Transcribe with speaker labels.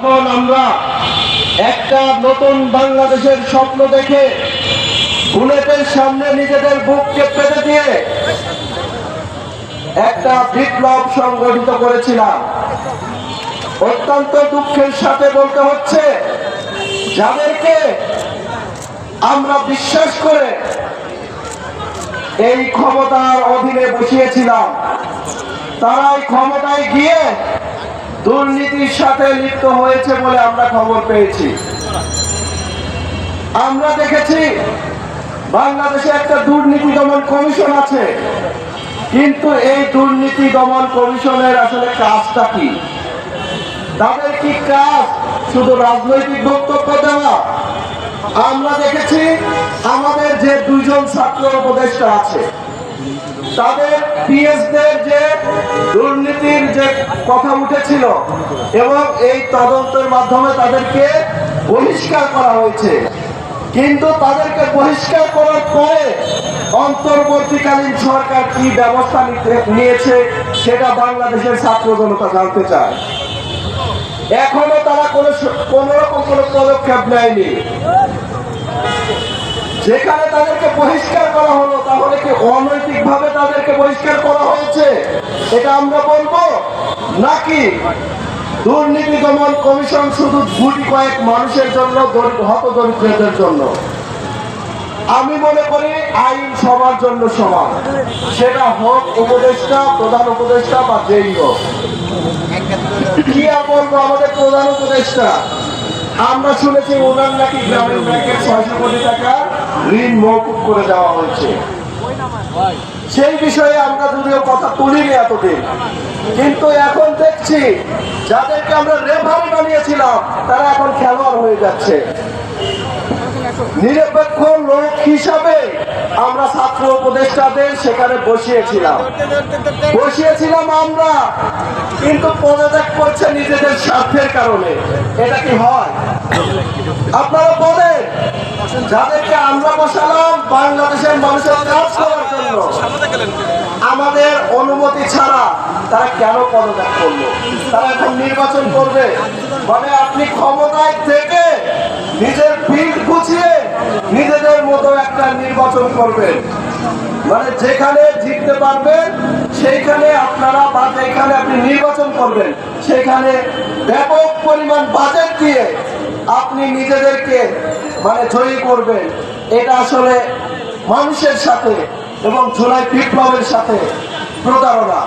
Speaker 1: এখন আমরা একটা নতুন বাংলাদেশের স্বপ্ন দেখে বুলেটের সামনে নিজেদের বুককে পেতে দিয়ে একটা বিপ্লব সংগঠিত করেছিলাম। অত্যন্ত দুঃখের সাথে বলতে হচ্ছে, যাদেরকে আমরা বিশ্বাস করে এই ক্ষমতার অধীনে বসিয়েছিলাম, তারাই ক্ষমতায় গিয়ে দুর্নীতির সাথে লিপ্ত হয়েছে বলে আমরা খবর পেয়েছি। আমরা দেখেছি বাংলাদেশে একটা দুর্নীতি দমন কমিশন আছে, কিন্তু এই দুর্নীতি দমন কমিশনের আসলে কাজটা কি? তাদের কি কাজ শুধু রাজনৈতিক বক্তব্য দেওয়া? আমরা দেখেছি আমাদের যে দুইজন ছাত্র উপদেষ্টা আছে, তাদের পিএসদের যে দুর্নীতির যে কথা উঠেছিল এবং এই তদন্তের মাধ্যমে তাদেরকে বহিষ্কার করা হয়েছে, কিন্তু তাদেরকে বহিষ্কার করার পরে অন্তর্বর্তীকালীন সরকার কি ব্যবস্থা নিয়েছে সেটা বাংলাদেশের ছাত্র জনতা জানতে চায়। এখনো তারা কোন রকম কোনো পদক্ষেপ নেয়নি। যেখানে তাদেরকে বহিষ্কার করা হলো, তাহলে কি অনৈতিক ভাবে তাদেরকে বহিষ্কার করা হয়েছে এটা আমরা বলবো, নাকি দুর্নীতি দমন কমিশন শুধু গুটি কয়েক মানুষের জন্য, হতদরিদ্রদের জন্য? আমি মনে করি আইন সবার জন্য সমান, সেটা হোক উপদেষ্টা, প্রধান উপদেষ্টা বা যেই হোক। কি আর বলবো, আমাদের প্রধান উপদেষ্টা, আমরা শুনেছি ওনার নাকি গ্রামীণ ব্যাংকের 600 কোটি টাকা ঋণ মওকুফ করে দেওয়া হয়েছে। সেই বিষয়ে আমরা যদিও কথা তুলিনি এতদিন, কিন্তু এখন দেখছি যাদেরকে আমরা রেফারি বানিয়েছিলাম তারা এখন খেলোয়াড় হয়ে যাচ্ছে। নিরপেক্ষ লোক হিসাবে আমরা ছাত্র উপদেষ্টাদের সেখানে বসিয়েছিলাম আমরা, কিন্তু পদত্যাগ করছে নিজেদের স্বার্থের কারণে। এটা কি হয়? আপনারা বলেন, যাদেরকে আমরা বসালাম বাংলাদেশের মানুষের কাজ করার জন্য, আমাদের অনুমতি ছাড়া তারা কেন পদত্যাগ করলো? তারা এখন নির্বাচন করবে, মানে আপনি ক্ষমতায় থেকে নিজের ফিল্ড গুছিয়ে নিজেদের মতো একটা নির্বাচন করবেন, মানে যেখানে জিততে পারবেন সেইখানে আপনারা, বা যেখানে আপনি নির্বাচন করবেন সেখানে ব্যাপক পরিমাণ বাজেট দিয়ে আপনি নিজেদেরকে মানে জয়ী করবেন। এটা আসলে মানুষের সাথে এবং জুলাই বিপ্লবের সাথে প্রতারণা।